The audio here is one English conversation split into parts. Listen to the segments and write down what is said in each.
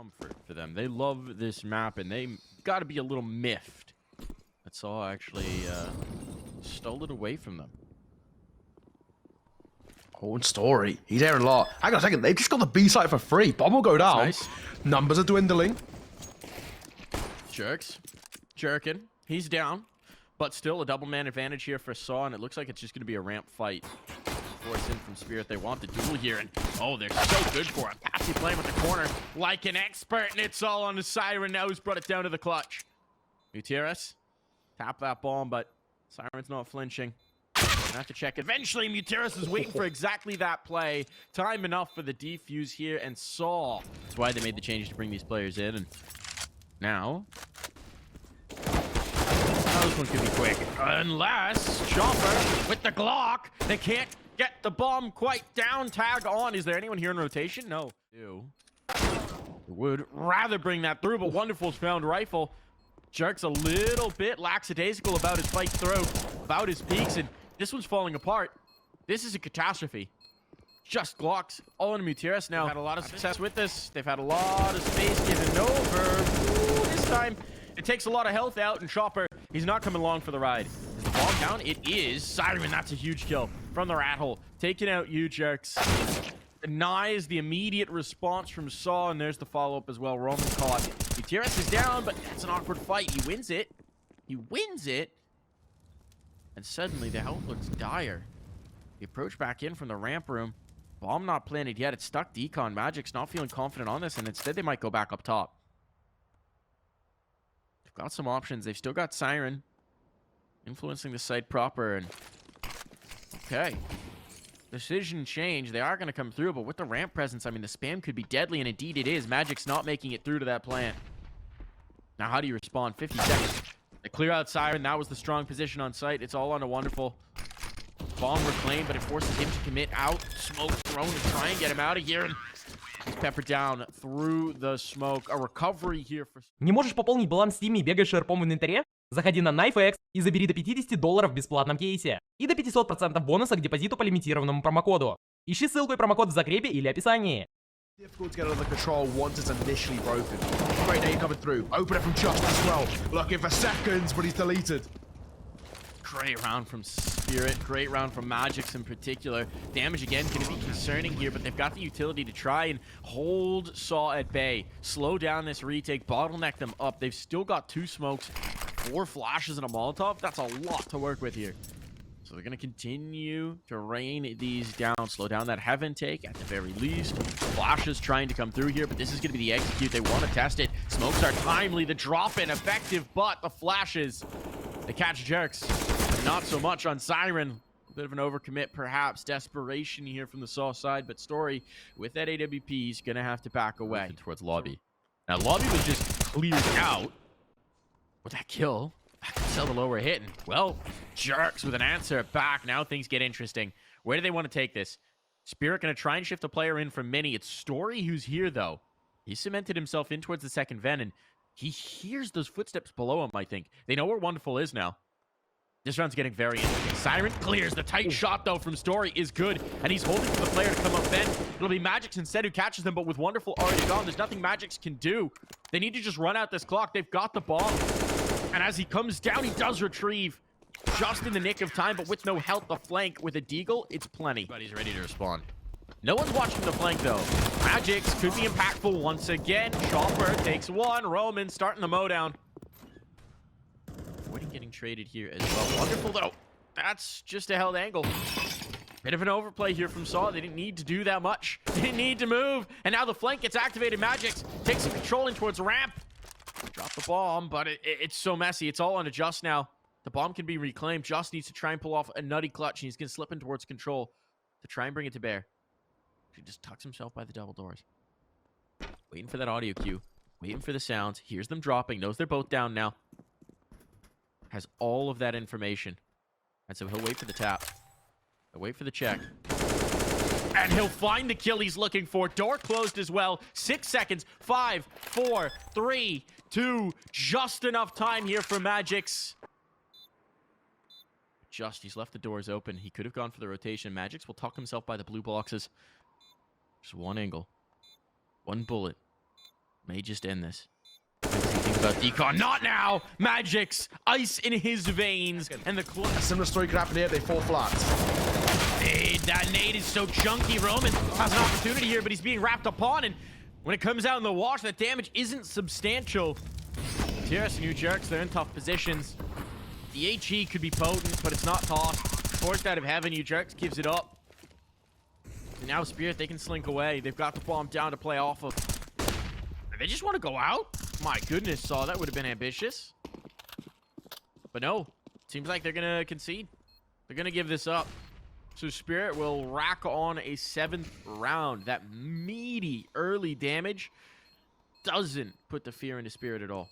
comfort for them. They love this map, and they got to be a little miffed. That SaW actually stole it away from them. Oh, and Story. He's airing a lot. Hang on a second. They've just got the B site for free. Bomb will go down. Nice. Numbers are dwindling. Jerks. Jerkin. He's down. But still a double man advantage here for SaW, and it looks like it's just going to be a ramp fight. Force in from Spirit. They want the duel here, and oh, they're so good for it. Passy playing with the corner like an expert, and it's all on the Siren now who's brought it down to the clutch. Mutierrez, tap that bomb, but Siren's not flinching. Gonna have to check. Eventually, Mutierrez is waiting for exactly that play. Time enough for the defuse here, and SaW. That's why they made the change to bring these players in, and now... this one could be quick. Unless Chopper with the Glock, they can't get the bomb quite down. Tag on. Is there anyone here in rotation? No. Would rather bring that through, but Wonderful's found rifle. Jerks a little bit lackadaisical about his fight through, about his peaks, and this one's falling apart. This is a catastrophe. Just Glocks all in Mutierrez now. They've had a lot of success with this. They've had a lot of space given over. Ooh, this time it takes a lot of health out, and Chopper, he's not coming along for the ride. Is the bomb down? It is. Siren, that's a huge kill from the rat hole. Taking out you, Jerks. Denies the immediate response from SaW, and there's the follow-up as well. Roman caught. Gutierrez is down, but it's an awkward fight. He wins it. He wins it. And suddenly the health looks dire. The approach back in from the ramp room. Bomb not planted yet. It's stuck decon. magixx not feeling confident on this, and instead they might go back up top. They've got some options. They've still got Siren influencing the site proper, and okay. Decision change. They are going to come through, but with the ramp presence, I mean, the spam could be deadly, and indeed it is. magixx not making it through to that plant. Now, how do you respond? 50 seconds. They clear out Siren. That was the strong position on site. It's all on a Wonderful. Bomb reclaimed, but it forces him to commit out. Smoke thrown to try and get him out of here, and he's peppered down through the smoke. A recovery here for... Не можешь пополнить баланс в Steam, бегаешь шерпом в инвентаре? Заходи на knifex и забери до $50 в бесплатном кейсе. И до 500% бонуса к депозиту по лимитированному промокоду. Ищи ссылку и промокод в закрепе или описании. Difficult to get under control once it's initially broken. Great day coming through. Open it from Just as well. Looking for seconds, but he's deleted. Great round from Spirit. Great round from magixx in particular. Damage again going to be concerning here, but they've got the utility to try and hold SaW at bay. Slow down this retake. Bottleneck them up. They've still got 2 smokes, 4 flashes, and a Molotov. That's a lot to work with here. So they're going to continue to rain these down. Slow down that heaven take at the very least. Flashes trying to come through here, but this is going to be the execute. They want to test it. Smokes are timely. The drop-in effective, but the flashes, they catch Jerks. Not so much on Siren. A bit of an overcommit, perhaps. Desperation here from the SaW side, but Story, with that AWP, is going to have to back away. Towards Lobby. Now, Lobby was just cleared out. With that kill, I can sell the lower hit. And, well, Jerks with an answer back. Now things get interesting. Where do they want to take this? Spirit going to try and shift a player in from Mini. It's Story who's here, though. He cemented himself in towards the second vent, and he hears those footsteps below him, I think. They know where Wonderful is now. This round's getting very interesting. Siren clears. The tight shot, though, from Story is good. And he's holding for the player to come up then. It'll be magixx instead who catches them, but with Wonderful already gone, there's nothing magixx can do. They need to just run out this clock. They've got the bomb. And as he comes down, he does retrieve. Just in the nick of time, but with no health, the flank with a deagle, it's plenty. But he's ready to respond. No one's watching the flank, though. magixx could be impactful once again. Chopper takes one. Roman starting the mow down. Getting traded here as well. Wonderful, though. That's just a held angle. Bit of an overplay here from SaW. They didn't need to do that much. They didn't need to move. And now the flank gets activated. magixx takes some control in towards ramp. Drop the bomb, but it's so messy. It's all on to Just now. The bomb can be reclaimed. Just needs to try and pull off a nutty clutch. And he's going to slip in towards control to try and bring it to bear. He just tucks himself by the double doors. Waiting for that audio cue. Waiting for the sounds. Hears them dropping. Knows they're both down now. Has all of that information. And so he'll wait for the tap. He'll wait for the check. And he'll find the kill he's looking for. Door closed as well. 6 seconds. 5, 4, 3, 2. Just enough time here for magixx. He's left the doors open. He could have gone for the rotation. magixx will tuck himself by the blue boxes. Just one angle. One bullet. May just end this. Think about decon. Not now! magixx, ice in his veins, and the A similar story could happen here. They fall flat. That nade is so chunky. Roman has an opportunity here, but he's being wrapped upon, and when it comes out in the wash, that damage isn't substantial. TRS and Jerks, they're in tough positions. The HE could be potent, but it's not tossed. Forced out of heaven, Jerks gives it up. And now Spirit, they can slink away. They've got the bomb down to play off of. They just want to go out? My goodness, Saw, that would have been ambitious. But no, seems like they're going to concede. They're going to give this up. So Spirit will rack on a 7th round. That meaty early damage doesn't put the fear into Spirit at all.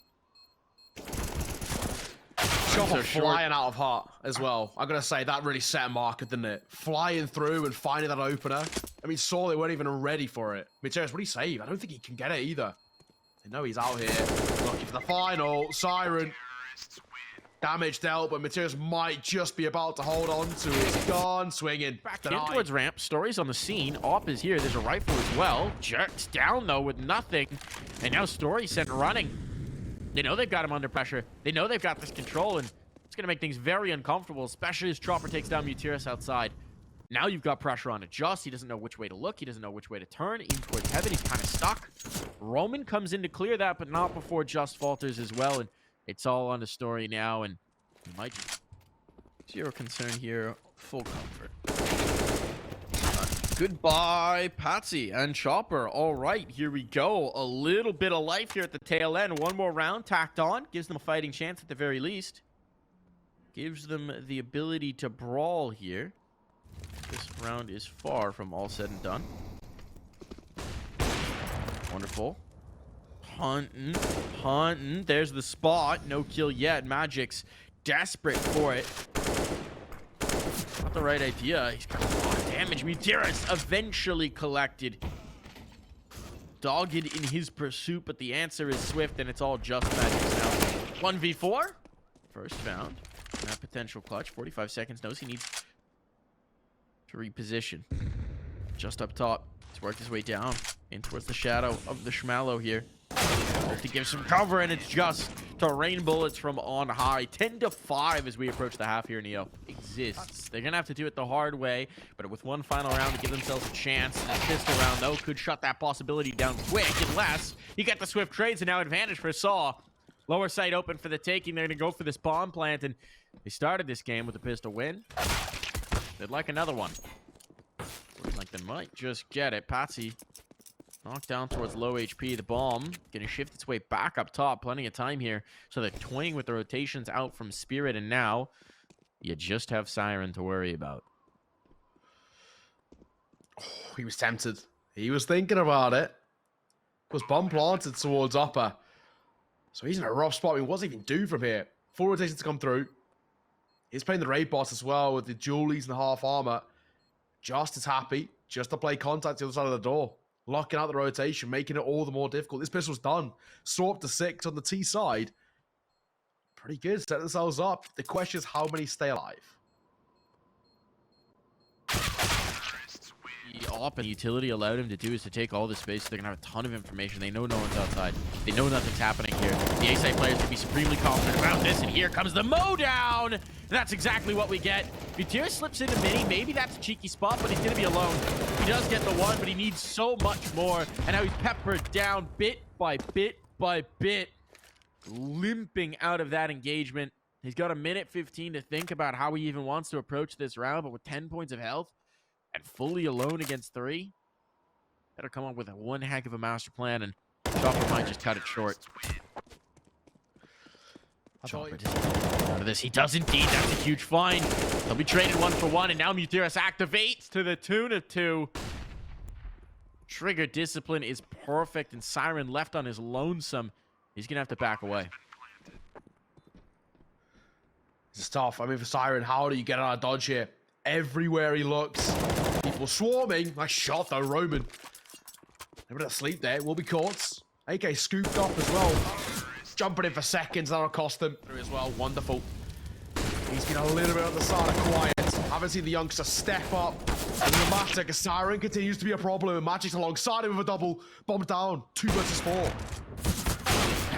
Chopper flying out of heart as well. I'm going to say that really set a marker, didn't it? Flying through and finding that opener. I mean, Saw, they weren't even ready for it. Mateus, what do you save? I don't think he can get it either. They know he's out here. Looking for the final. Siren. Damage dealt, but Mateus might just be about to hold on to it. Gone, swinging. Back in towards ramp. Story's on the scene. Op is here. There's a rifle as well. Jerks down, though, with nothing. And now Story sent running. They know they've got him under pressure. They know they've got this control, and it's going to make things very uncomfortable, especially as Chopper takes down Mutiris outside. Now you've got pressure on Adjust. He doesn't know which way to look. He doesn't know which way to turn. Even towards heaven, he's kind of stuck. Roman comes in to clear that, but not before Just falters as well, and it's all on the Story now, and he might just... Zero concern here. Full comfort. Goodbye, Patsy and Chopper. All right, here we go. A little bit of life here at the tail end. One more round tacked on. Gives them a fighting chance at the very least. Gives them the ability to brawl here. This round is far from all said and done. Wonderful. Hunting. There's the spot. No kill yet. magixx desperate for it. Not the right idea. He's got a lot of damage. Mutiris eventually collected. Dogged in his pursuit, but the answer is swift, and it's all just magixx now. 1v4. First found. That potential clutch. 45 seconds. Knows he needs to reposition. Just up top. He's worked his way down in towards the shadow of the Schmallow here. To give some cover, and it's just to rain bullets from on high. 10-5 as we approach the half here. Neo exists. They're gonna have to do it the hard way, but with one final round to give themselves a chance. That pistol round though could shut that possibility down quick, unless you get the swift trades, and now advantage for SaW. Lower sight open for the taking. They're gonna go for this bomb plant, and they started this game with a pistol win. They'd like another one. Looks like they might just get it. Patsy knocked down towards low HP. The bomb gonna shift its way back up top. Plenty of time here. So they're toying with the rotations out from Spirit, and now you just have Siren to worry about. Oh, he was tempted. He was thinking about it. Was bomb planted towards Upper. So he's in a rough spot. I mean, what's he even do from here? Full rotation to come through. He's playing the raid boss as well with the Julies and half armor. Just as happy just to play contact to the other side of the door. Locking out the rotation, making it all the more difficult. This pistol's done. SaW up to 6 on the T side. Pretty good, set themselves up. The question is how many stay alive? The op and utility allowed him to do is to take all the space. They're going to have a ton of information. They know no one's outside. They know nothing's happening here. The A-side players can be supremely confident about this, and here comes the mow down. That's exactly what we get. Mutiris slips into mini. Maybe that's a cheeky spot, but he's going to be alone. He does get the one, but he needs so much more. And now he's peppered down bit by bit by bit, limping out of that engagement. He's got a minute 15 to think about how he even wants to approach this round, but with 10 points of health and fully alone against 3, better come up with one heck of a master plan, and Chopper might just cut it short. Chopper out of this. He does indeed. That's a huge find. They'll be traded 1-for-1, and now Mutiris activates to the tune of 2. Trigger discipline is perfect, and Siren left on his lonesome. He's going to have to back away. It's tough. I mean, for Siren, how do you get out of dodge here? Everywhere he looks, people swarming. Nice shot, though, Roman. Everybody asleep there. Will be caught. AK scooped up as well. Jumping in for seconds. That'll cost them as well. Wonderful. He's been a little bit on the side of quiet. Haven't seen the youngster step up. And the matter, Siren continues to be a problem. And magixx alongside him with a double. Bomb down. 2 versus 4.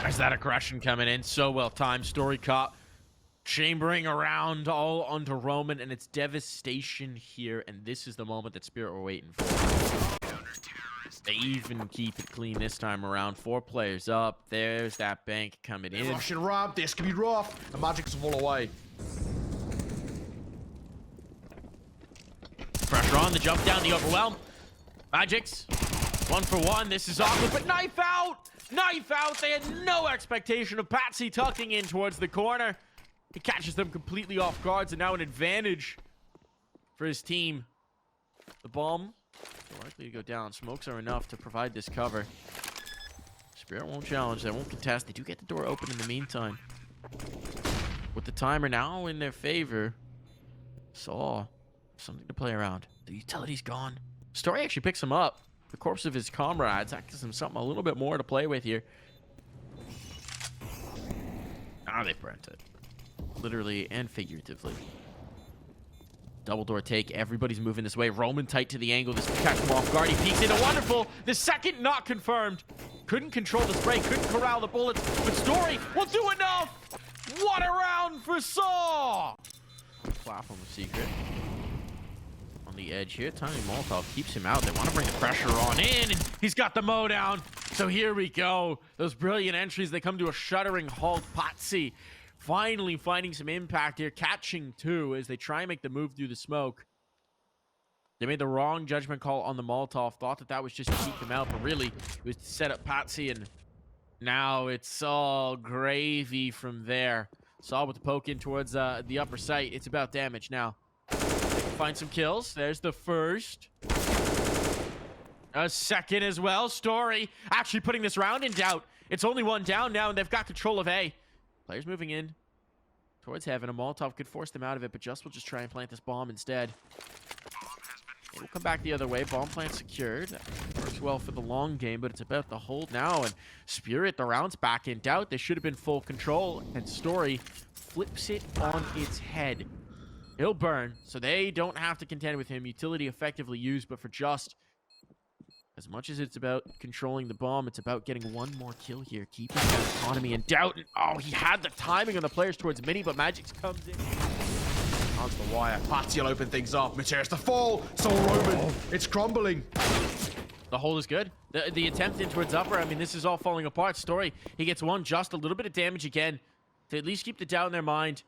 There's that aggression coming in. So well timed. Story caught. Chambering around all onto Roman, and it's devastation here. And this is the moment that Spirit were waiting for. They even keep it clean this time around. 4 players up. There's that bank coming in. Russian ramp. This could be rough. The magixx will fall away. Pressure on the jump down, the overwhelm. magixx, 1 for 1. This is awkward, but knife out! Knife out! They had no expectation of Patsy tucking in towards the corner. He catches them completely off guard, and now an advantage for his team. The bomb likely to go down. Smokes are enough to provide this cover. Spirit won't challenge. They won't contest. They do get the door open in the meantime. With the timer now in their favor, SaW, something to play around. The utility's gone. Story actually picks him up. The corpse of his comrades. That gives him something a little bit more to play with here. Ah, they burnt it. Literally and figuratively. Double door take. Everybody's moving this way. Roman tight to the angle. This can catch him off guard. He peeks into wonderful. The second not confirmed. Couldn't control the spray. Couldn't corral the bullets. But Story will do enough. What a round for SaW. Platform of secret. On the edge here. Tiny Molotov keeps him out. They want to bring the pressure on in. And he's got the mow down. So here we go. Those brilliant entries. They come to a shuddering halt. Patsy finally finding some impact here, catching 2 as they try and make the move through the smoke. They made the wrong judgment call on the Molotov. Thought that that was just to keep him out, but really it was to set up Patsy, and now it's all gravy from there. SaW with the poke in towards the upper site. It's about damage now. Find some kills. There's the first. A second as well. Story actually putting this round in doubt. It's only 1 down now, and they've got control of A. Players moving in towards heaven. A Molotov could force them out of it, but Just will just try and plant this bomb instead. It will come back the other way. Bomb plant secured. That works well for the long game, but it's about the hold now. And Spirit, the round's back in doubt. They should have been full control. And Story flips it on its head. He'll burn, so they don't have to contend with him. Utility effectively used, but for Just, as much as it's about controlling the bomb, it's about getting 1 more kill here. Keeping that economy in doubt. And, oh, he had the timing on the players towards Mini, but magixx comes in. Onto the wire. Patsy will open things up. Materials to fall. So Roman. It's crumbling. The hold is good. The attempt in towards upper, I mean, this is all falling apart. Story, he gets 1, Just a little bit of damage again to at least keep the doubt in their mind.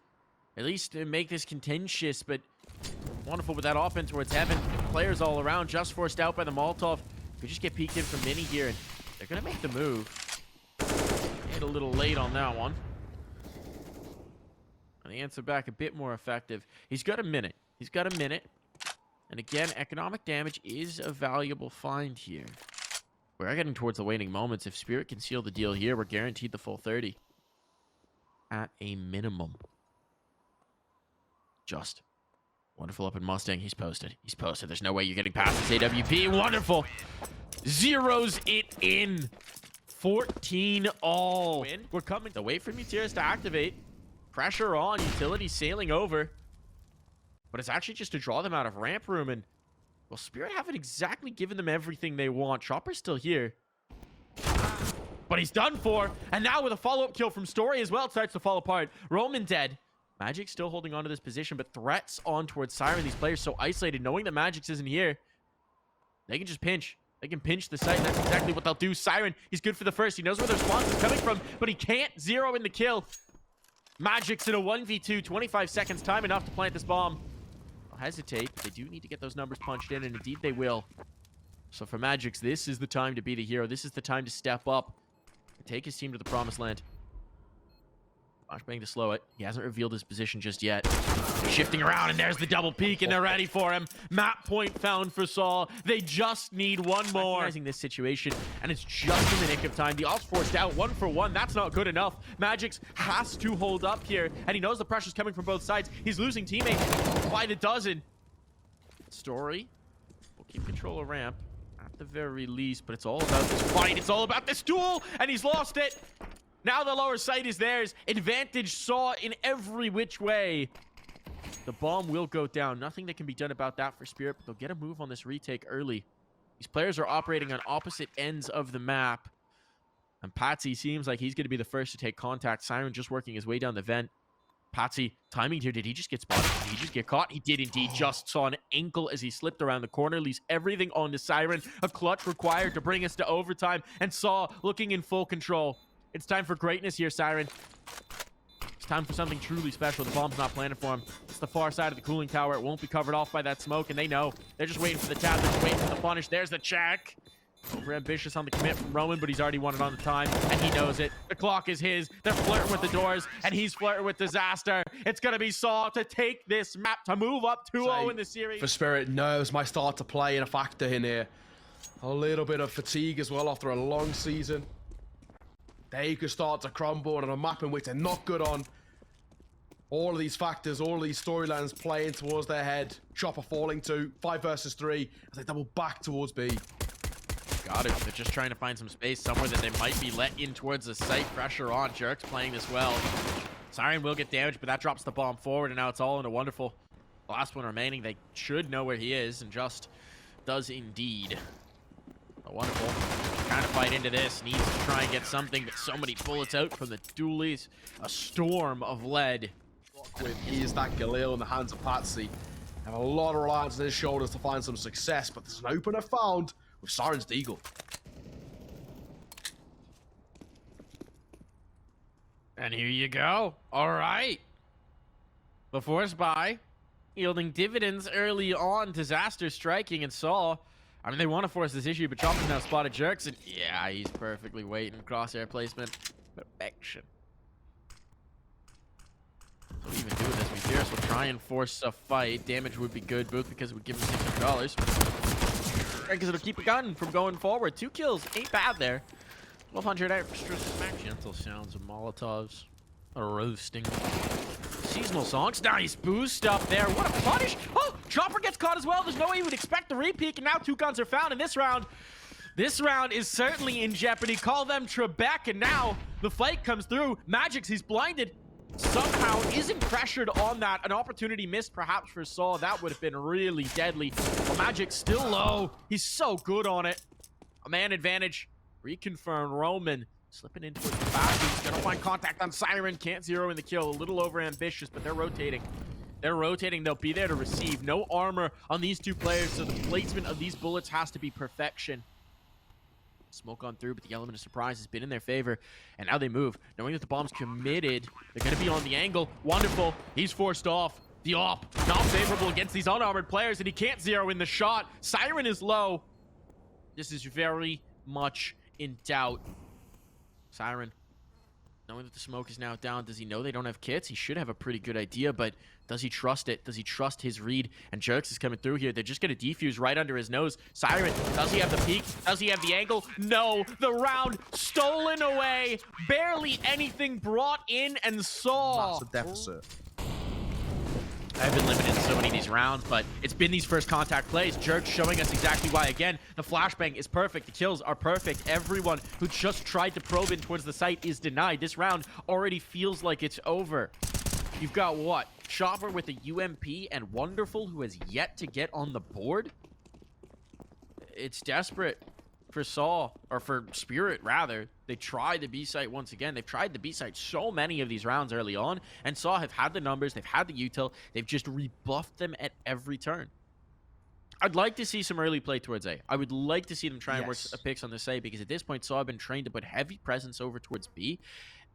At least to make this contentious, but wonderful with that offense towards heaven. Players all around. Just forced out by the Molotov. Could just get peeked in from Mini here, and they're going to make the move. Hit a little late on that one. And the answer back a bit more effective. He's got a minute. He's got a minute. And again, economic damage is a valuable find here. We're getting towards the waning moments. If Spirit can seal the deal here, we're guaranteed the full 30. At a minimum. Just. Wonderful up in Mustang. He's posted. He's posted. There's no way you're getting past this AWP. Wonderful. Zeroes it in. 14 all. We're coming to wait for Mutiers to activate. Pressure on. Utility sailing over. But it's actually just to draw them out of ramp room. And, well, Spirit haven't exactly given them everything they want. Chopper's still here. But he's done for. And now with a follow-up kill from Story as well, it starts to fall apart. Roman dead. magixx still holding on to this position, but threats on towards Siren. These players so isolated, knowing that magixx isn't here. They can just pinch. They can pinch the site, and that's exactly what they'll do. Siren, he's good for the first. He knows where the response is coming from, but he can't zero in the kill. magixx in a 1v2, 25 seconds, time enough to plant this bomb. They'll hesitate. They do need to get those numbers punched in, and indeed they will. So for magixx, this is the time to be the hero. This is the time to step up and take his team to the promised land. Flashbang to slow it. He hasn't revealed his position just yet. Shifting around, and there's the double peek, and they're ready for him. Map point found for SaW. They just need 1 more. Recognizing this situation, and it's just in the nick of time. The off's forced out, 1 for 1. That's not good enough. magixx has to hold up here, and he knows the pressure's coming from both sides. He's losing teammates by the dozen. Story will keep control of ramp at the very least, but it's all about this fight. It's all about this duel, and he's lost it. Now the lower site is theirs. Advantage SaW in every which way. The bomb will go down. Nothing that can be done about that for Spirit, but they'll get a move on this retake early. These players are operating on opposite ends of the map. And Patsy seems like he's going to be the first to take contact. Siren just working his way down the vent. Patsy timing here. Did he just get spotted? Did he just get caught? He did indeed. Just saw an ankle as he slipped around the corner. Leaves everything on to Siren. A clutch required to bring us to overtime. And Saw looking in full control. It's time for greatness here, Siren. It's time for something truly special. The bomb's not planted for him. It's the far side of the cooling tower. It won't be covered off by that smoke, and they know. They're just waiting for the tap. They're just waiting for the punish. There's the check. Over ambitious on the commit from Roman, but he's already won it on the time, and he knows it. The clock is his. They're flirting with the doors, and he's flirting with disaster. It's going to be Saw to take this map, to move up 2-0 in the series. For Spirit, nerves might start to play in a factor in here. A little bit of fatigue as well after a long season. They could start to crumble on a map in which they're not good on. All of these factors, all of these storylines playing towards their head. Chopper falling to 5 versus 3 as they double back towards B. Got it. They're just trying to find some space somewhere that they might be let in towards the site. Pressure on. Jerks playing this well. Siren will get damaged, but that drops the bomb forward, and now it's all in a wonderful. Last one remaining. They should know where he is, and just does indeed. A wonderful. Trying to fight into this. Needs to try and get something, but so many bullets out from the dualies. A storm of lead. Is that Galil in the hands of Patsy. Have a lot of reliance on his shoulders to find some success, but there's an opener found with Siren's Deagle. And here you go. All right. The force buy, yielding dividends early on. Disaster striking and Saw. I mean, they want to force this issue, but Chopper's now spotted Jerks, and yeah, he's perfectly waiting. Crosshair placement. Perfection. So even doing this, we Fierce will try and force a fight. Damage would be good, both because it would give him $600. Because it'll keep a gun from going forward. 2 kills, ain't bad there. 1,200 extra smack. Gentle sounds of Molotovs. A roasting. Seasonal songs. Nice boost up there. What a punish. Oh, Chopper gets caught as well. There's no way you would expect the repeat, and now 2 guns are found in this round. This round is certainly in jeopardy. Call them Trebek, and now the fight comes through. magixx, he's blinded. Somehow isn't pressured on that. An opportunity missed perhaps for Saw. That would have been really deadly. But magixx still low. He's so good on it. A man advantage. Reconfirm Roman. Slipping into the back. He's gonna find contact on Siren. Can't zero in the kill. A little over ambitious, but they're rotating. They're rotating. They'll be there to receive. No armor on these 2 players, so the placement of these bullets has to be perfection. Smoke on through, but the element of surprise has been in their favor. And now they move. Knowing that the bomb's committed, they're going to be on the angle. Wonderful. He's forced off. The op, not favorable against these unarmored players, and he can't zero in the shot. Siren is low. This is very much in doubt. Siren, knowing that the smoke is now down, does he know they don't have kits? He should have a pretty good idea, but does he trust it? Does he trust his read? And Jerks is coming through here. They're just going to defuse right under his nose. Siren, does he have the peak? Does he have the angle? No. The round stolen away. Barely anything brought in, and Saw. Massive deficit. I've been limited in so many of these rounds, but it's been these first contact plays. Jerks showing us exactly why. Again, the flashbang is perfect. The kills are perfect. Everyone who just tried to probe in towards the site is denied. This round already feels like it's over. You've got what? Chopper with a UMP and Wonderful, who has yet to get on the board? It's desperate for Saw, or for Spirit, rather. They tried the B site once again. They've tried the B site so many of these rounds early on, and Saw have had the numbers, they've had the util, they've just rebuffed them at every turn. I'd like to see some early play towards A. I would like to see them try and work a picks on this A, because at this point, Saw have been trained to put heavy presence over towards B,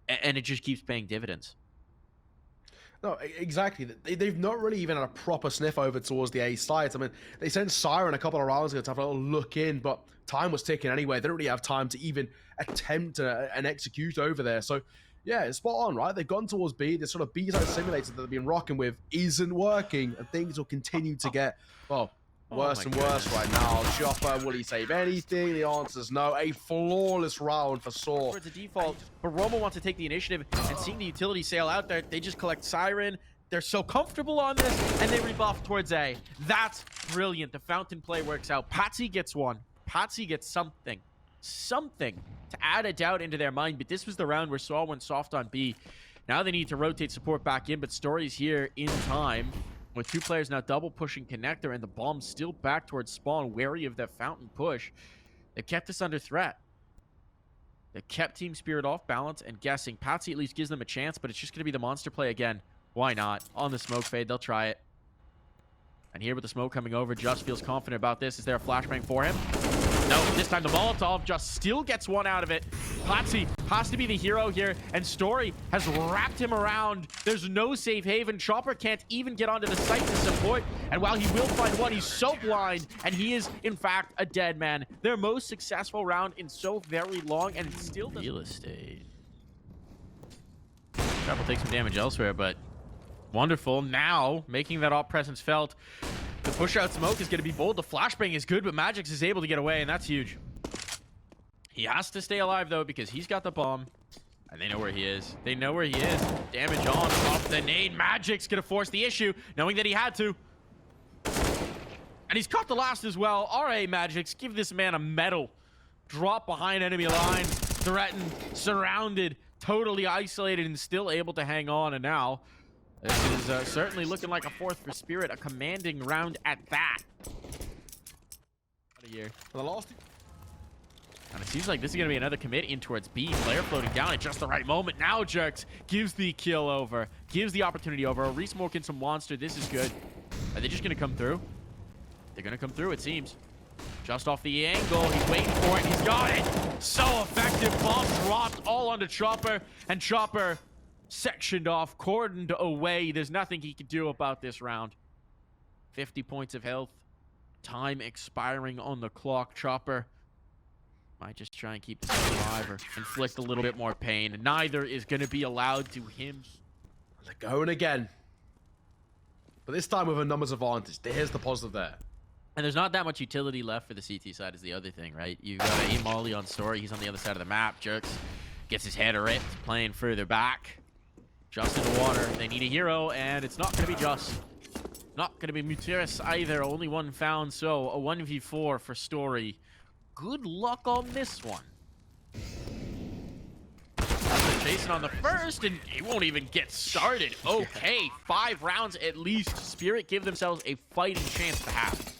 and it just keeps paying dividends. No, exactly. They've not really even had a proper sniff over towards the A side. I mean, they sent Siren a couple of rounds ago to have a little look in, but time was ticking anyway. They don't really have time to even attempt and execute over there. So, yeah, it's spot on, right? They've gone towards B. This sort of B side simulator that they've been rocking with isn't working, and things will continue to get, well, worse and worse right now. Chopper, will he save anything? The answer's no. A flawless round for Saw. It's a default, but Roma wants to take the initiative, and seeing the utility sail out there, they just collect Siren. They're so comfortable on this, and they rebuff towards A. That's brilliant. The fountain play works out. Patsy gets one. Patsy gets something to add a doubt into their mind, but this was the round where Saw went soft on B. Now they need to rotate support back in, but Story's here in time. With 2 players now double pushing connector, and the bomb still back towards spawn, wary of that fountain push. They've kept us under threat. They kept Team Spirit off balance and guessing. padzzy at least gives them a chance, but it's just going to be the monster play again. Why not? On the smoke fade, they'll try it. And here with the smoke coming over, Just feels confident about this. Is there a flashbang for him? No, this time the Molotov just still gets one out of it. padzzy has to be the hero here, and Story has wrapped him around. There's no safe haven. Chopper can't even get onto the site to support, and while he will find one, he's so blind, and he is, in fact, a dead man. Their most successful round in so very long, and it's still real estate. Chopper takes some damage elsewhere, but wonderful. Now, making that op presence felt. The push-out smoke is going to be bold. The flashbang is good, but magixx is able to get away, and that's huge. He has to stay alive, though, because he's got the bomb. And they know where he is. They know where he is. Damage on off the nade. magixx going to force the issue, knowing that he had to. And he's caught the last as well. All right, magixx, give this man a medal. Drop behind enemy lines. Threatened, surrounded, totally isolated, and still able to hang on. And now this is certainly looking like a fourth for Spirit, a commanding round at that. Out of here. For the last. And it seems like this is going to be another commit in towards B. Player floating down at just the right moment. Now Jerks gives the kill over, gives the opportunity over. Resmoking some monster. This is good. Are they just going to come through? They're going to come through, it seems. Just off the angle. He's waiting for it. He's got it. So effective. Bomb dropped all onto Chopper. And Chopper sectioned off, cordoned away. There's nothing he can do about this round. 50 points of health. Time expiring on the clock. Chopper might just try and keep this alive or inflict a little bit more pain. Neither is going to be allowed to him. They're going again. But this time with a numbers advantage. Here's the positive there. And there's not that much utility left for the CT side is the other thing, right? You've got a Molly on Story. He's on the other side of the map. Jerks gets his head ripped, playing further back. Just in the water. They need a hero, and it's not going to be Just. Not going to be Muteris either. Only one found, so a 1v4 for Story. Good luck on this one. They're chasing on the first, and it won't even get started. Okay, 5 rounds at least. Spirit give themselves a fighting chance to have.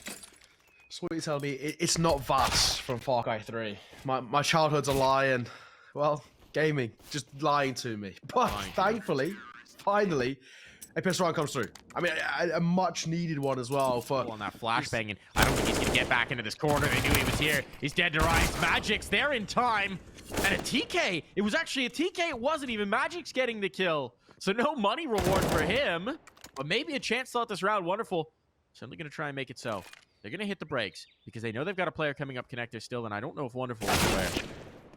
So what you tell me, it's not Vass from Far Cry 3. My childhood's a lie, and, well, gaming, just lying to me. But thankfully, finally, a pistol round comes through. I mean, a much needed one as well for on that flashbang, and I don't think he's gonna get back into this corner. They knew he was here. He's dead to rights. magixx, they're in time, and a TK. It was actually a TK. It wasn't even magixx getting the kill, so no money reward for him, but maybe a chance to let this round. Wonderful. Certainly gonna try and make it so. They're gonna hit the brakes because they know they've got a player coming up connector still, and I don't know if Wonderful is aware.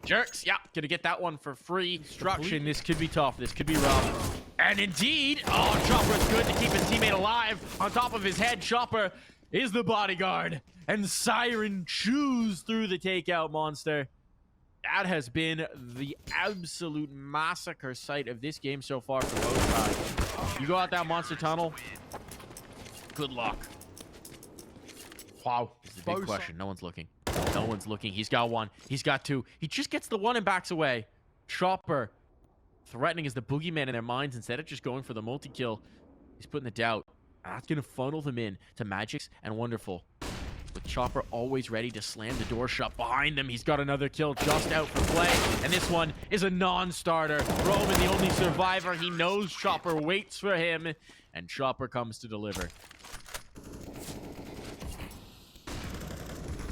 Jerks, yeah, gonna get that one for free. Destruction, this could be tough. This could be rough. And indeed, oh, Chopper's good to keep his teammate alive. On top of his head, Chopper is the bodyguard. And Siren chews through the takeout monster. That has been the absolute massacre site of this game so far for both sides. You go out that monster tunnel, good luck. wow. This is the big question. No one's looking. No one's looking. He's got one. He's got two. He just gets the one and backs away. Chopper threatening as the boogeyman in their minds instead of just going for the multi-kill. He's putting the doubt. That's going to funnel them in to magixx and Wonderful. With Chopper always ready to slam the door shut behind them. He's got another kill just out for play. And this one is a non-starter. Roman, the only survivor. He knows Chopper waits for him. And Chopper comes to deliver.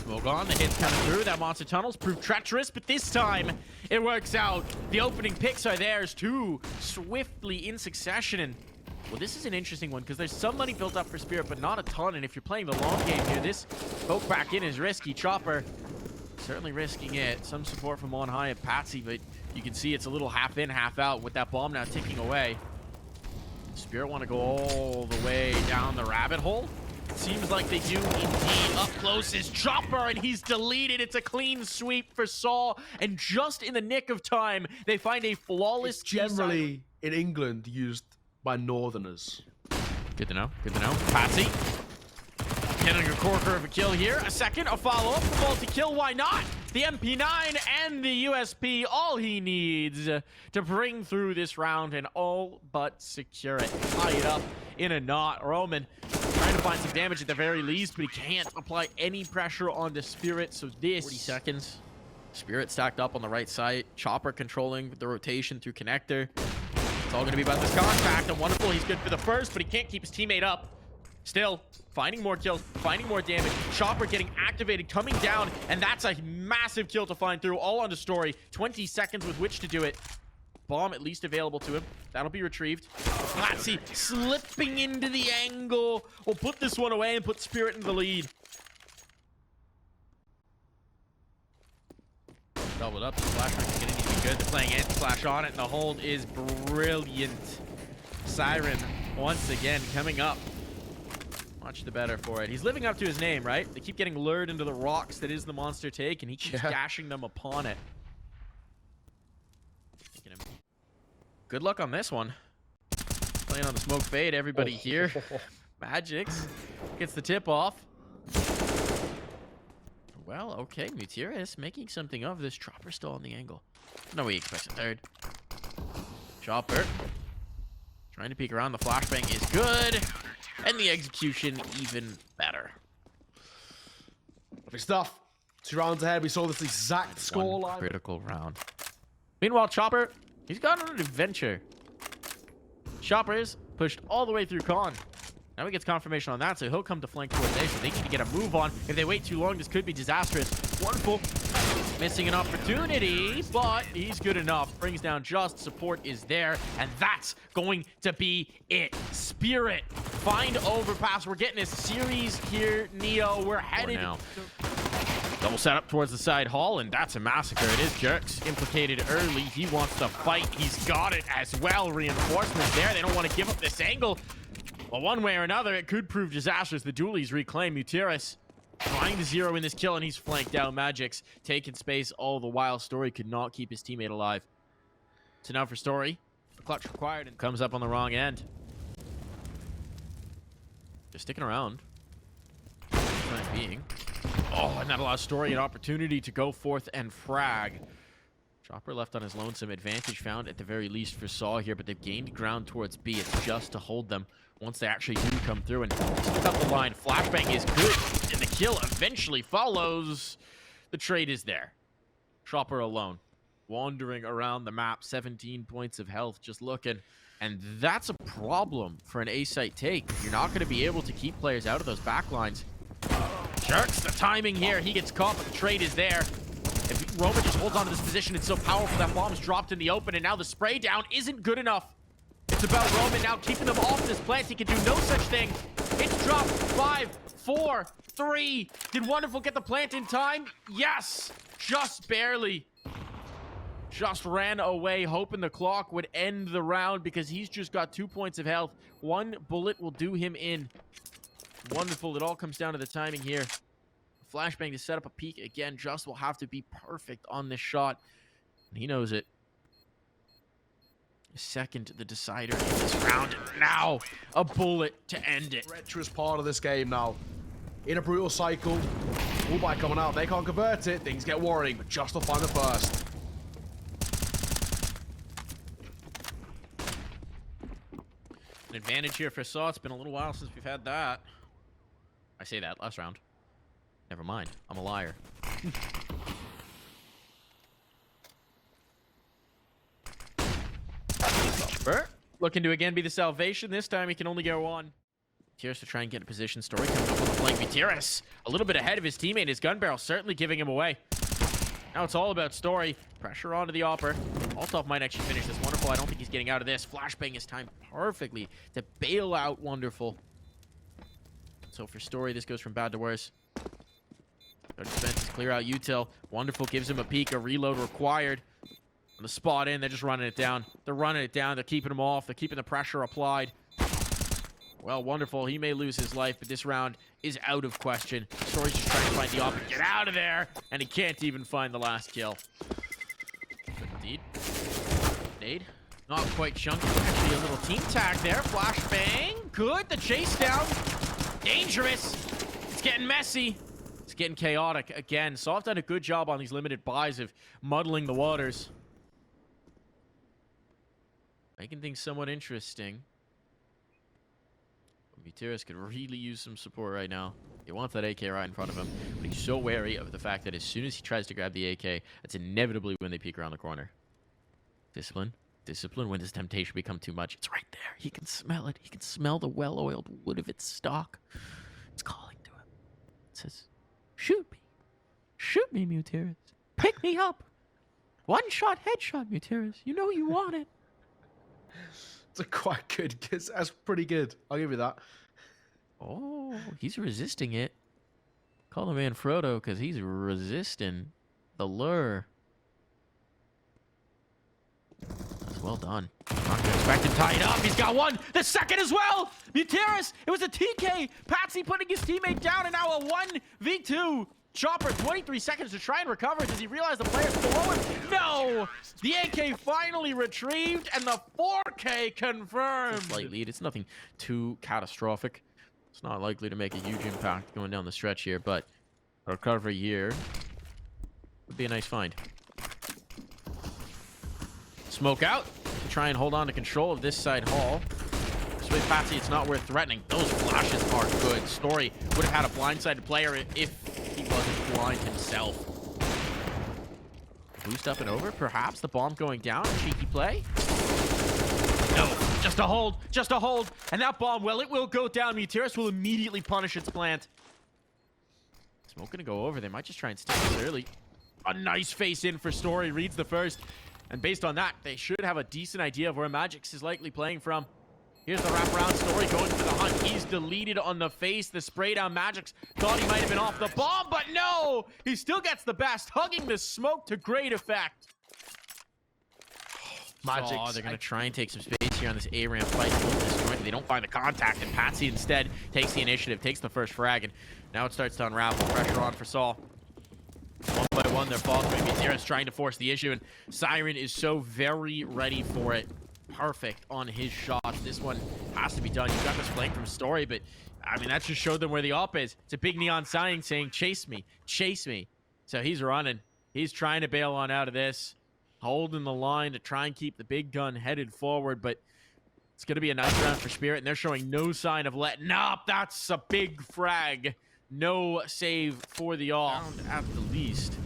Smoke on, the hit's coming through. That monster tunnel's proved treacherous, but this time it works out. The opening picks are theirs too, swiftly in succession. And well, this is an interesting one because there's some money built up for Spirit, but not a ton. And if you're playing the long game here, this poke back in is risky. Chopper certainly risking it. Some support from on high at padzzy, but you can see it's a little half in, half out with that bomb now ticking away. Spirit want to go all the way down the rabbit hole. Seems like they do indeed. Up close is Chopper, and he's deleted. It's a clean sweep for SaW, and just in the nick of time, they find a flawless. It's generally in England used by Northerners. Good to know. Good to know. padzzy getting a corker of a kill here. A second, a follow-up, a multi-kill. Why not? The MP9 and the USP, all he needs to bring through this round and all but secure it. Tie it up in a knot. Roman trying to find some damage at the very least, but he can't apply any pressure on the Spirit. So this 40 seconds. Spirit stacked up on the right side. Chopper controlling the rotation through connector. It's all going to be about this contact. And wonderful, he's good for the first, but he can't keep his teammate up. Still, finding more kills, finding more damage. Chopper getting activated, coming down, and that's a massive kill to find through, all on the story. 20 seconds with which to do it. Bomb at least available to him. That'll be retrieved. flamie slipping into the angle. We'll put this one away and put Spirit in the lead. Double it up. The flash is going to need to be good. They're playing anti-flash on it, and the hold is brilliant. Siren, once again, coming up. Much the better for it. He's living up to his name, right? They keep getting lured into the rocks that is the monster take, and he keeps dashing them upon it. Good luck on this one. Playing on the smoke fade, everybody here. magixx gets the tip off. Well, okay, Mutiris making something of this. Chopper still on the angle. No way he expects a third. Chopper trying to peek around. The flashbang is good. And the execution even better. Lovely stuff. 2 rounds ahead. We saw this exact scoreline. Critical round. Meanwhile, Chopper, he's gone on an adventure. Chopper is pushed all the way through con. Now he gets confirmation on that, so he'll come to flank towards A, so they need to get a move on. If they wait too long, this could be disastrous. Wonderful. Missing an opportunity, but he's good enough. Brings down just. Support is there, and that's going to be it. Spirit, find overpass. We're getting a series here, Neo. We're headed now. Double setup towards the side hall, and that's a massacre. It is Jerks implicated early. He wants to fight. He's got it as well. Reinforcements there. They don't want to give up this angle. Well, one way or another, it could prove disastrous. The dualies reclaim. Mutiris trying to zero in this kill, and he's flanked down. magixx taking space all the while. Story could not keep his teammate alive. So now for Story. The clutch required and comes up on the wrong end. Just sticking around. For the time being. Oh, and that allows Story an opportunity to go forth and frag. Chopper left on his lonesome. Advantage found at the very least for SaW here, but they've gained ground towards B. It's just to hold them once they actually do come through and stick up the line. Flashbang is good, and the kill eventually follows. The trade is there. Chopper alone, wandering around the map, 17 points of health, just looking. And that's a problem for an A-site take. You're not going to be able to keep players out of those backlines. Jerks, the timing here. He gets caught, but the trade is there. If Roman just holds on to this position, it's so powerful. That bomb's dropped in the open, and now the spray down isn't good enough. It's about Roman now keeping them off this plant. He can do no such thing. It's dropped. 5, 4, 3. Did Wonderful get the plant in time? Yes, just barely. Just ran away, hoping the clock would end the round because he's just got 2 points of health. 1 bullet will do him in. Wonderful. It all comes down to the timing here. Flashbang to set up a peek. Again, Just will have to be perfect on this shot. And he knows it. Second, the decider in this round. Now, a bullet to end it. Treacherous part of this game now. In a brutal cycle. Fullback coming out. They can't convert it. Things get worrying, but Just will find the first. An advantage here for SaW. It's been a little while since we've had that. I say that last round. Never mind. I'm a liar. Looking to again be the salvation. This time he can only go on. Mutiris to try and get in position. Story comes up on the flank. Mutiris a little bit ahead of his teammate. His gun barrel certainly giving him away. Now it's all about Story. Pressure onto the Opper. Altov might actually finish this. Wonderful. I don't think he's getting out of this. Flashbang is timed perfectly to bail out Wonderful. So for Story, this goes from bad to worse. Their defenses clear out util. Wonderful gives him a peek. A reload required. On the spot in, they're just running it down. They're running it down. They're keeping him off. They're keeping the pressure applied. Well, Wonderful. He may lose his life, but this round is out of question. Story's just trying to find the Opper. Get out of there! And he can't even find the last kill. Indeed. Nade. Not quite chunky. Actually, a little team tag there. Flashbang. Good. The chase down. Dangerous. It's getting messy. It's getting chaotic again. SaW have done a good job on these limited buys of muddling the waters. Making things somewhat interesting. Mutiris could really use some support right now. He wants that AK right in front of him, but he's so wary of the fact that as soon as he tries to grab the AK, that's inevitably when they peek around the corner. Discipline. Discipline. When does temptation become too much? It's right there. He can smell it. He can smell the well-oiled wood of its stock. It's calling to him. It says, shoot me. Shoot me, Mutiris. Pick me up. One-shot headshot, Mutiris. You know you want it. It's a quite good kiss. That's pretty good. I'll give you that. Oh, he's resisting it. Call the man Frodo because he's resisting the lure. That's well done. Not gonna expect him tied up. He's got one. The second as well. Mutiris. It was a TK. Patsy putting his teammate down, and now a 1v2. Chopper, 23 seconds to try and recover. Does he realize the player's below him? No! The AK finally retrieved, and the 4K confirmed. It's a slight lead. It's nothing too catastrophic. It's not likely to make a huge impact going down the stretch here, but a recovery here would be a nice find. Smoke out. Try and hold on to control of this side hall. With Patsy, it's not worth threatening. Those flashes are good. Story would have had a blindsided player if he wasn't blind himself. Boost up and over, perhaps. The bomb going down. Cheeky play. No, just a hold. Just a hold. And that bomb, well, it will go down. Mutiris will immediately punish its plant. Smoke gonna go over. They might just try and stick this early. A nice face in for Story. Reads the first. And based on that, they should have a decent idea of where magixx is likely playing from. Here's the wraparound. Story going for the hunt. He's deleted on the face. The spray down magixx thought he might have been off the bomb, but no! He still gets the best, hugging the smoke to great effect. magixx. Oh, they're going to try and take some space here on this A-ramp fight. They don't find the contact, and Patsy instead takes the initiative, takes the first frag, and now it starts to unravel. Pressure on for SaW. One by one, they're faltering. Mutiris trying to force the issue, and Siren is so very ready for it. Perfect on his shots. This one has to be done. You've got this flank from Story, but I mean, that just showed them where the op is. It's a big neon sign saying, chase me, chase me. So he's running. He's trying to bail on out of this, holding the line to try and keep the big gun headed forward, but it's going to be a nice round for Spirit, and they're showing no sign of letting up. That's a big frag. No save for the op at the least.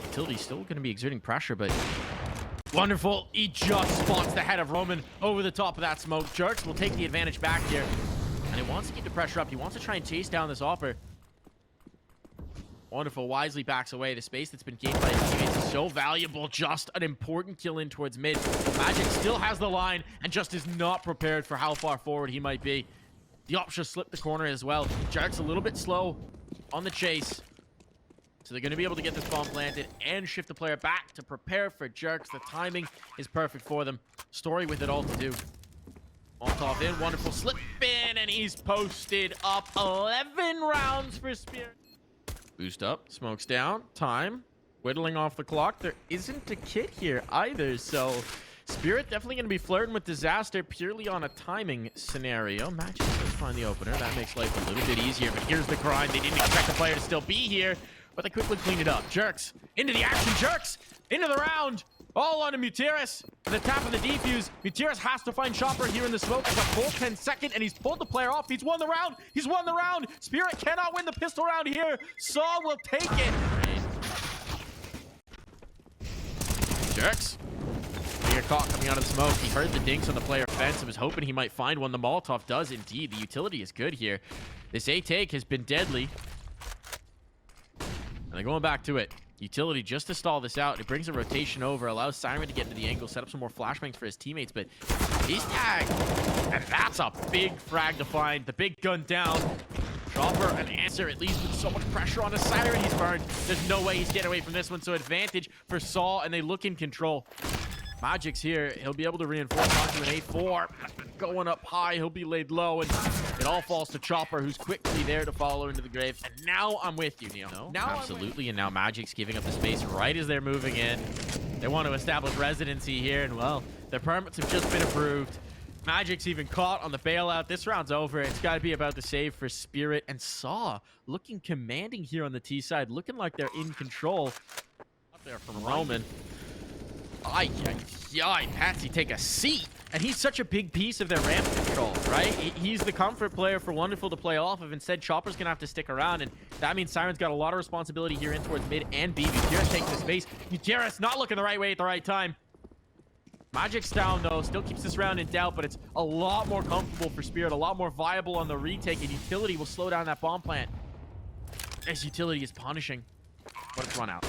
Utility's still going to be exerting pressure, but wonderful. He just spots the head of Roman over the top of that smoke. jerks will take the advantage back here, and he wants to keep the pressure up. He wants to try and chase down this offer. Wonderful. Wisely backs away. The space that's been gained by his teammates is so valuable. Just an important kill in towards mid. magixx still has the line and just is not prepared for how far forward he might be. The op just slipped the corner as well. jerks a little bit slow on the chase. So they're going to be able to get this bomb planted and shift the player back to prepare for jerks. The timing is perfect for them. Story with it all to do. Molotov in, wonderful slip in, and he's posted up. 11 rounds for Spirit. Boost up, smokes down, time, whittling off the clock. There isn't a kit here either, so Spirit definitely going to be flirting with disaster purely on a timing scenario. magixx does find the opener. That makes life a little bit easier, but here's the grind. They didn't expect the player to still be here, but they quickly clean it up. jerks into the action. jerks into the round. All on to Mutiris. And the tap of the defuse. Mutiris has to find Chopper here in the smoke. It's a full 10-second, and he's pulled the player off. He's won the round. He's won the round. Spirit cannot win the pistol round here. SaW will take it. jerks. Player caught coming out of the smoke. He heard the dinks on the player fence and was hoping he might find one. The Molotov does indeed. The utility is good here. This A take has been deadly. And they're going back to it. Utility just to stall this out. It brings a rotation over, allows Siren to get into the angle, set up some more flashbangs for his teammates, but he's tagged. And that's a big frag to find. The big gun down. Chopper an answer, at least with so much pressure on the Siren. He's burned. There's no way he's getting away from this one, so advantage for SaW, and they look in control. magixx here, he'll be able to reinforce onto an A4. Going up high, he'll be laid low, and it all falls to Chopper, who's quickly there to follow into the grave. And now I'm with you, Neil. No? Now absolutely, and now magixx giving up the space right as they're moving in. They want to establish residency here, and well, their permits have just been approved. magixx even caught on the bailout. This round's over. It's got to be about the save for Spirit, and SaW looking commanding here on the T side, looking like they're in control. Up there from Roman. Ay, Patsy, take a seat. And he's such a big piece of their ramp control, right? He's the comfort player for Wonderful to play off of. Instead, Chopper's gonna have to stick around, and that means Siren's got a lot of responsibility here in towards mid and B. Gutierrez taking the space. Gutierrez not looking the right way at the right time. magixx down, though, still keeps this round in doubt, but it's a lot more comfortable for Spirit, a lot more viable on the retake, and Utility will slow down that bomb plant. This Utility is punishing. But it's run out.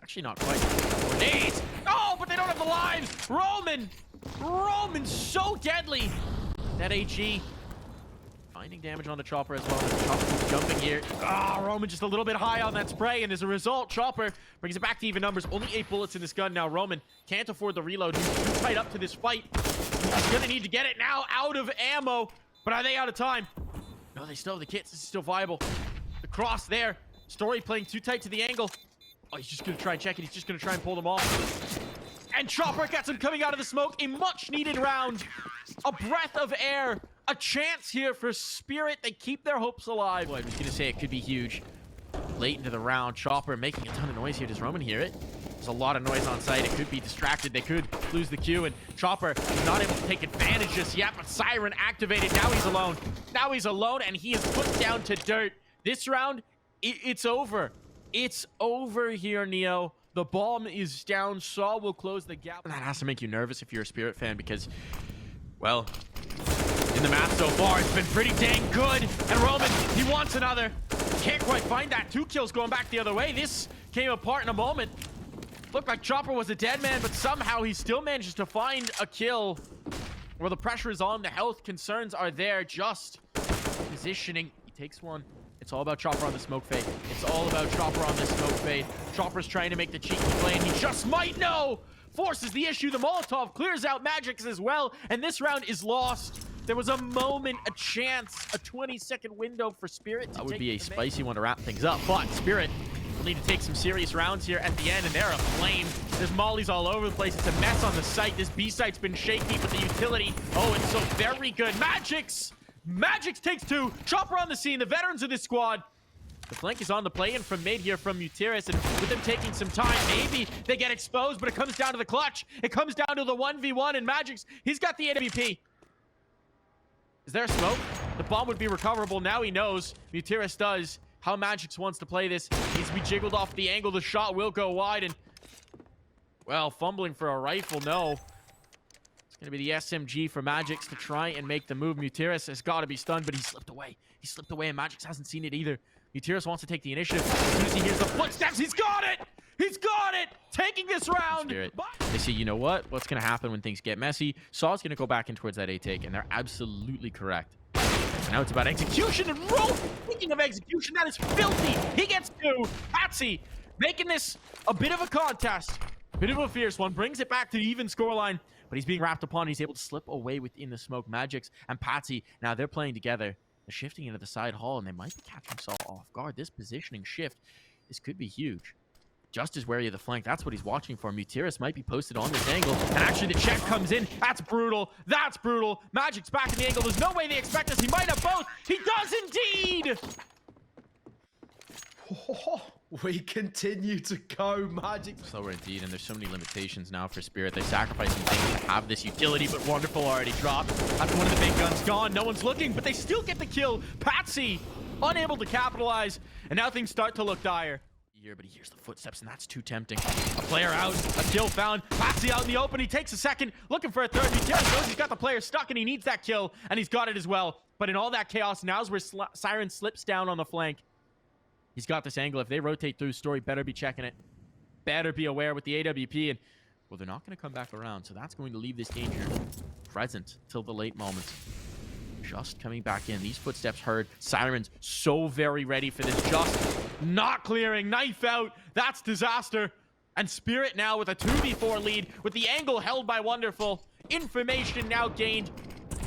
Actually, not quite. Grenades! Oh, but they don't have the lives! Roman, so deadly! That HE. Finding damage on the Chopper as well. Chopper's jumping here. Ah, Roman just a little bit high on that spray, and as a result, Chopper brings it back to even numbers. Only 8 bullets in this gun now. Roman can't afford the reload. He's too tight up to this fight. He's gonna need to get it now out of ammo. But are they out of time? No, they still have the kits. This is still viable. The cross there. Story playing too tight to the angle. Oh, he's just gonna try and check it. He's just gonna try and pull them off. And Chopper gets him coming out of the smoke. A much needed round. A breath of air. A chance here for Spirit. They keep their hopes alive. Well, I was gonna say it could be huge. Late into the round, Chopper making a ton of noise here. Does Roman hear it? There's a lot of noise on site. It could be distracted. They could lose the Q, and Chopper is not able to take advantage just yet, but Siren activated. Now he's alone. Now he's alone, and he is put down to dirt. This round, it's over. It's over here, Neo. The bomb is down. SaW will close the gap. And that has to make you nervous if you're a Spirit fan because, well, in the map so far, it's been pretty dang good. And Roman, he wants another. Can't quite find that. 2 kills going back the other way. This came apart in a moment. Looked like Chopper was a dead man, but somehow he still manages to find a kill. Where the pressure is on, the health concerns are there. Just positioning. He takes one. It's all about Chopper on the smoke fade. It's all about Chopper on the smoke fade. Chopper's trying to make the cheeky play, and he just might know. Forces the issue. The Molotov clears out magixx as well, and this round is lost. There was a moment, a chance, a 20-second window for Spirit. That would be a spicy one to wrap things up, but Spirit will need to take some serious rounds here at the end, and they're aflame. There's mollies all over the place. It's a mess on the site. This B site's been shaky, but the Utility, oh, it's so very good. magixx takes 2. Chopper on the scene, the veterans of this squad. The flank is on the play-in from mid here from Gutierrez, and with them taking some time, maybe they get exposed, but it comes down to the clutch. It comes down to the 1v1, and magixx, he's got the AWP. Is there a smoke? The bomb would be recoverable. Now he knows. Gutierrez does. How magixx wants to play this. Needs to be jiggled off the angle. The shot will go wide, and, well, fumbling for a rifle, no. It's going to be the SMG for magixx to try and make the move. Gutierrez has got to be stunned, but he slipped away. He slipped away, and magixx hasn't seen it either. Gutierrez wants to take the initiative. As soon as he hears the footsteps, he's got it! He's got it! Taking this round! They see, you know what? What's going to happen when things get messy? SaW's going to go back in towards that A take, and they're absolutely correct. So now it's about execution, and speaking of execution, that is filthy! He gets 2. Patsy making this a bit of a contest. A bit of a fierce one. Brings it back to the even scoreline, but he's being wrapped upon. He's able to slip away within the smoke. magixx and Patsy, now they're playing together. They're shifting into the side hall, and they might be catching SaW off guard. This positioning shift, this could be huge. Just as wary of the flank. That's what he's watching for. Gutierrez might be posted on this angle. And actually, the check comes in. That's brutal. That's brutal. magixx back in the angle. There's no way they expect this. He might have both. He does indeed! Oh, we continue to go, magixx. Slower indeed, and there's so many limitations now for Spirit. They sacrifice some things to have this Utility, but Wonderful already dropped. That's one of the big guns gone. No one's looking, but they still get the kill. Patsy, unable to capitalize, and now things start to look dire. Here, but he hears the footsteps, and that's too tempting. A player out, a kill found. Patsy out in the open. He takes a second, looking for a third. Gutierrez knows he's got the player stuck, and he needs that kill, and he's got it as well. But in all that chaos, now's where Siren slips down on the flank. He's got this angle. If they rotate through, Story better be checking it. Better be aware with the AWP, and, well, they're not going to come back around, so that's going to leave this danger present till the late moments. Just coming back in. These footsteps heard. Siren's so very ready for this. Just not clearing. Knife out. That's disaster. And Spirit now with a 2v4 lead with the angle held by Wonderful. Information now gained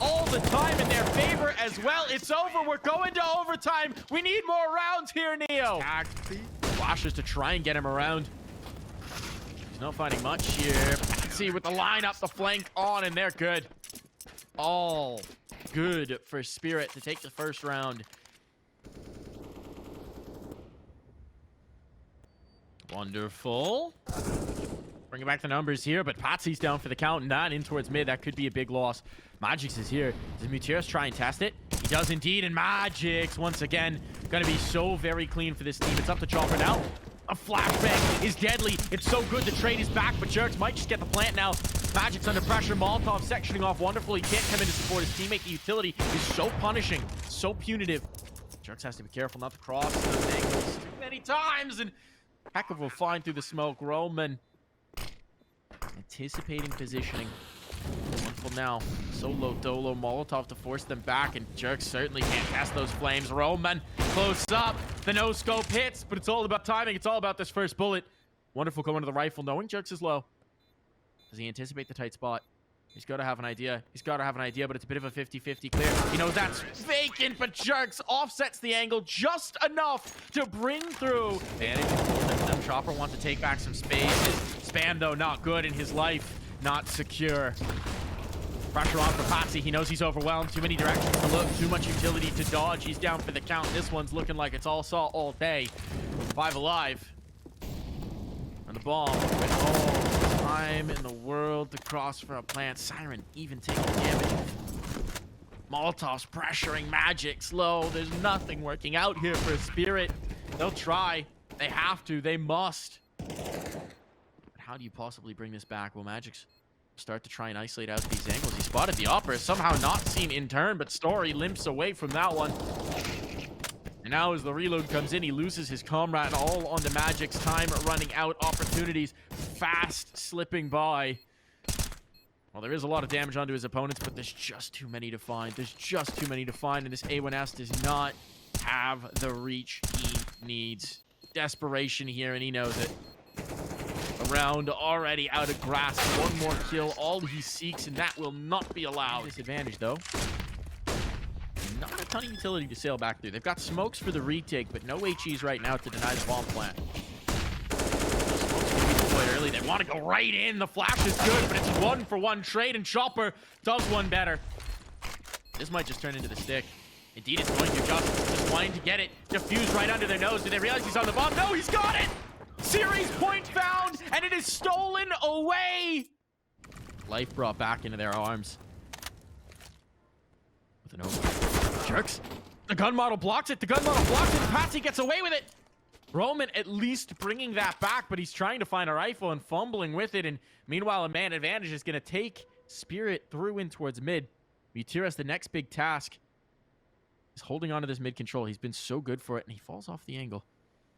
all the time in their favor as well. It's over. We're going to overtime. We need more rounds here, Neo. Flashes to try and get him around. He's not finding much here. Patsy with the line up, the flank on, and they're good. All good for Spirit to take the first round. Wonderful. Bringing back the numbers here, but patsy's down for the count, and that in towards mid. That could be a big loss. magixx is here. Does Mutiras try and test it? He does indeed, and magixx, once again, going to be so very clean for this team. It's up to Chopper now. A flashbang is deadly. It's so good the trade is back, but jerks might just get the plant now. magixx under pressure. Molotov sectioning off wonderfully. Can't come in to support his teammate. The utility is so punishing, so punitive. jerks has to be careful not to cross those angles too many times, and heck of a find through the smoke. Roman anticipating positioning. Wonderful now. Solo Dolo Molotov to force them back, and jerks certainly can't cast those flames. Roman close up. The no scope hits, but it's all about timing. It's all about this first bullet. Wonderful going to the rifle, knowing jerks is low. Does he anticipate the tight spot? He's got to have an idea. He's got to have an idea, but it's a bit of a 50-50 clear. He knows that's vacant, but jerks offsets the angle just enough to bring through. Advantage. Chopper wants to take back some space. Spam, though, not good in his life. Not secure. Pressure on for patsy. He knows he's overwhelmed. Too many directions to look. Too much utility to dodge. He's down for the count. This one's looking like it's all saw all day. 5 alive. And the bomb with all the time in the world to cross for a plant. Siren even taking damage. Molotov's pressuring magixx low. There's nothing working out here for Spirit. They'll try. They have to. They must. But how do you possibly bring this back? Well, magixx start to try and isolate out these angles. He spotted the opera. Somehow not seen in turn, but Story limps away from that one. And now as the reload comes in, he loses his comrade, all on the magixx. Time running out, opportunities fast slipping by. Well, there is a lot of damage onto his opponents, but there's just too many to find. There's just too many to find, and this A1S does not have the reach he needs. Desperation here, and he knows it. A round already out of grasp. One more kill, all he seeks, and that will not be allowed. Disadvantage, though. Not a ton of utility to sail back through. They've got smokes for the retake, but no HEs right now to deny the bomb plant. Smokes will be deployed early. They want to go right in. The flash is good, but it's 1-for-1 trade, and Chopper does one better. This might just turn into the stick. Indeed, it's going to just wanting to get it. Diffuse right under their nose. Do they realize he's on the bomb? No, he's got it! Series point found, and it is stolen away! Life brought back into their arms. With an open. Jerks. The gun model blocks it. The gun model blocks it. Patsy gets away with it. Roman at least bringing that back, but he's trying to find a rifle and fumbling with it. And meanwhile, a man advantage is going to take Spirit through in towards mid. Mutiras, the next big task, is holding on to this mid control. He's been so good for it, and he falls off the angle.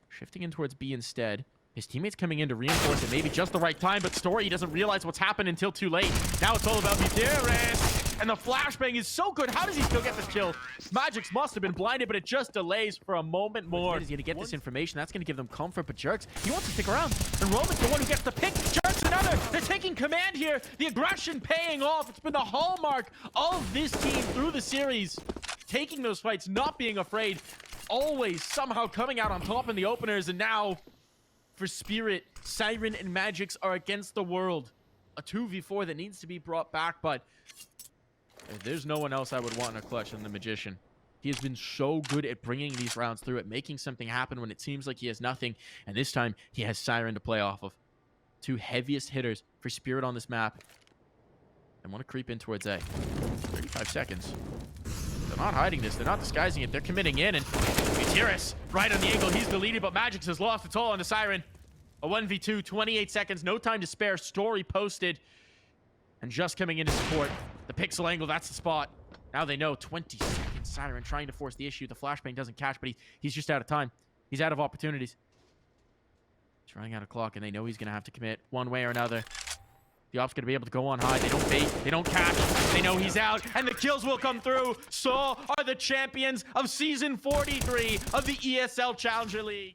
Shifting in towards B instead. His teammates coming in to reinforce it. Maybe just the right time, but Story, he doesn't realize what's happened until too late. Now it's all about Mutiras. And the flashbang is so good. How does he still get this kill? magixx must have been blinded, but it just delays for a moment more. He's going to get this information. That's going to give them comfort, but jerks, he wants to stick around. And Roman's the one who gets the pick. Jerks another. They're taking command here. The aggression paying off. It's been the hallmark of this team through the series. Taking those fights, not being afraid. Always somehow coming out on top in the openers, and now for Spirit, Siren and magixx are against the world. A 2v4 that needs to be brought back, but there's no one else I would want in a clutch than the Magician. He has been so good at bringing these rounds through it, making something happen when it seems like he has nothing, and this time he has Siren to play off of. 2 heaviest hitters for Spirit on this map. I want to creep in towards A. 35 seconds. They're not hiding this. They're not disguising it. They're committing in, and Mutiras right on the angle. He's deleted, but magixx has lost. It's all on the Siren. A 1v2, 28 seconds. No time to spare. Story posted. And just coming in to support. The pixel angle, that's the spot. Now they know. 20 seconds. Siren trying to force the issue. The flashbang doesn't catch, but he's just out of time. He's out of opportunities. He's running out of clock, and they know he's going to have to commit one way or another. The op's going to be able to go on high. They don't bait. They don't catch. They know he's out. And the kills will come through. SaW are the champions of Season 43 of the ESL Challenger League.